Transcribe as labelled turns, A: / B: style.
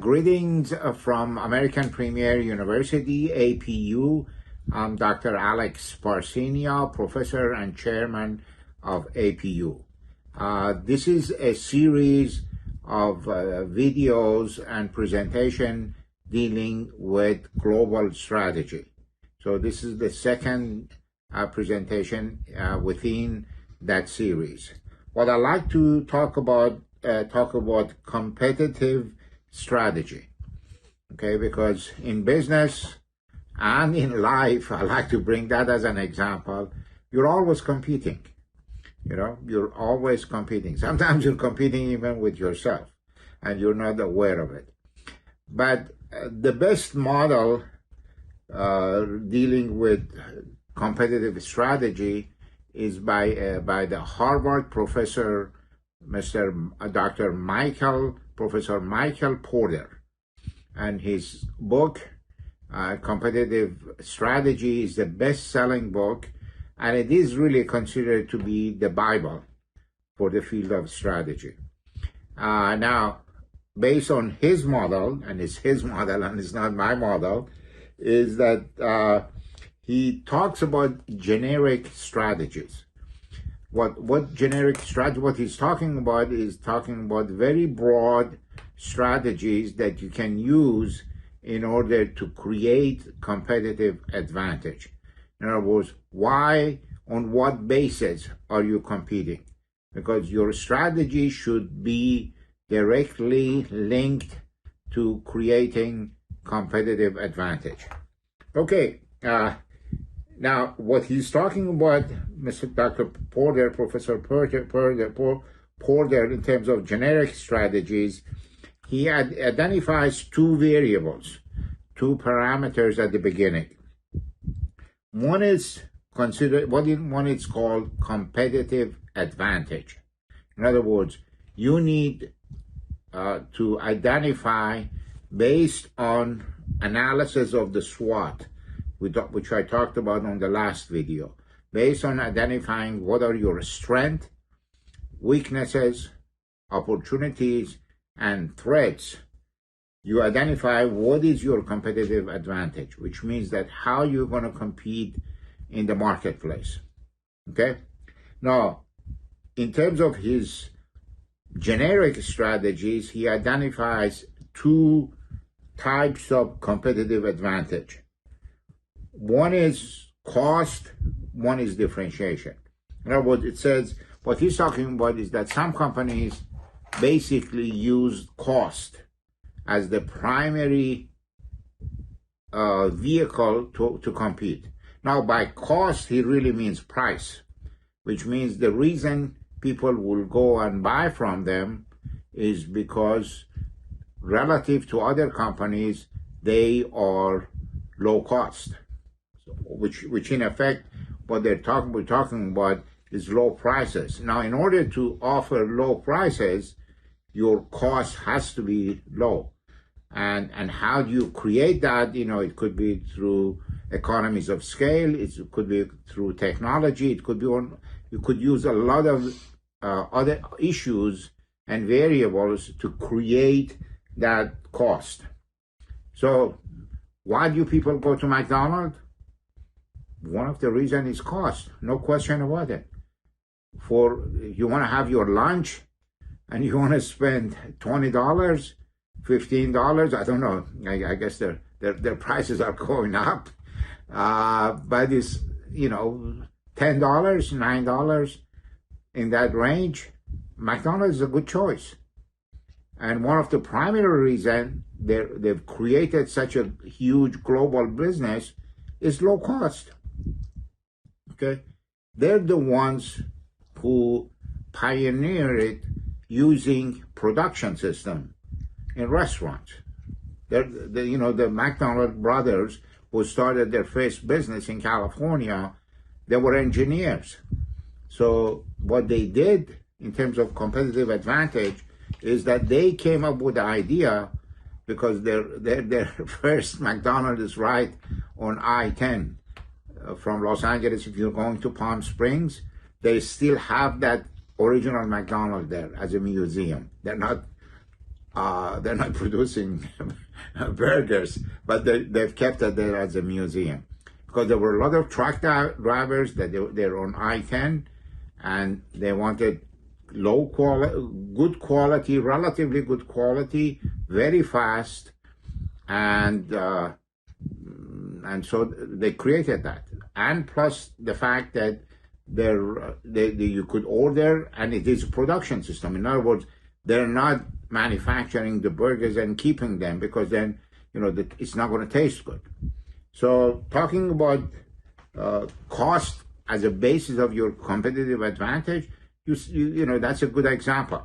A: Greetings from American Premier University, APU. I'm Dr. Alex Parsinia, Professor and Chairman of APU. This is a series of videos and presentation dealing with global strategy. So this is the second presentation within that series. What I'd like to talk about competitive strategy, okay? Because in business and in life, I like to bring that as an example. You're always competing, you're always competing. Sometimes you're competing even with yourself and you're not aware of it. But the best model dealing with competitive strategy is by the Harvard professor, Professor Michael Porter, and his book, Competitive Strategy, is the best-selling book, and it is really considered to be the Bible for the field of strategy. Now, based on his model, and it's his model and it's not my model, is that he talks about generic strategies. What generic strategy, what he's talking about is talking about very broad strategies that you can use in order to create competitive advantage. In other words, on what basis are you competing? Because your strategy should be directly linked to creating competitive advantage. Okay. Now, what he's talking about, Dr. Porter, Professor Porter, in terms of generic strategies, he identifies two variables, two parameters at the beginning. One is called competitive advantage. In other words, you need to identify, based on analysis of the SWOT, which I talked about on the last video, based on identifying what are your strengths, weaknesses, opportunities, and threats. You identify what is your competitive advantage, which means that how you're going to compete in the marketplace. Okay? Now, in terms of his generic strategies, he identifies two types of competitive advantage. One is cost, one is differentiation. In other words, it says, what he's talking about is that some companies basically use cost as the primary vehicle to compete. Now, by cost, he really means price, which means the reason people will go and buy from them is because relative to other companies, they are low cost. Which in effect, what we're talking about is low prices. Now, in order to offer low prices, your cost has to be low. And how do you create that? It could be through economies of scale. It could be through technology. It could be you could use a lot of other issues and variables to create that cost. So why do people go to McDonald? One of the reasons is cost, no question about it. You want to have your lunch and you want to spend $20, $15, I don't know, I guess their prices are going up, but it's, $10, $9, in that range. McDonald's is a good choice. And one of the primary reasons they've created such a huge global business is low cost. Okay, they're the ones who pioneered it using production system in restaurants. The McDonald brothers who started their first business in California, they were engineers. So what they did in terms of competitive advantage is that they came up with the idea, because their first McDonald's is right on I-10. From Los Angeles, if you're going to Palm Springs, they still have that original McDonald's there as a museum. They're not They're not producing burgers, but they've kept it there as a museum. Because there were a lot of truck drivers that they're on I-10, and they wanted good quality, relatively good quality, very fast, and so they created that. And plus the fact that you could order, and it is a production system. In other words, they're not manufacturing the burgers and keeping them, because then it's not going to taste good. So talking about cost as a basis of your competitive advantage, that's a good example.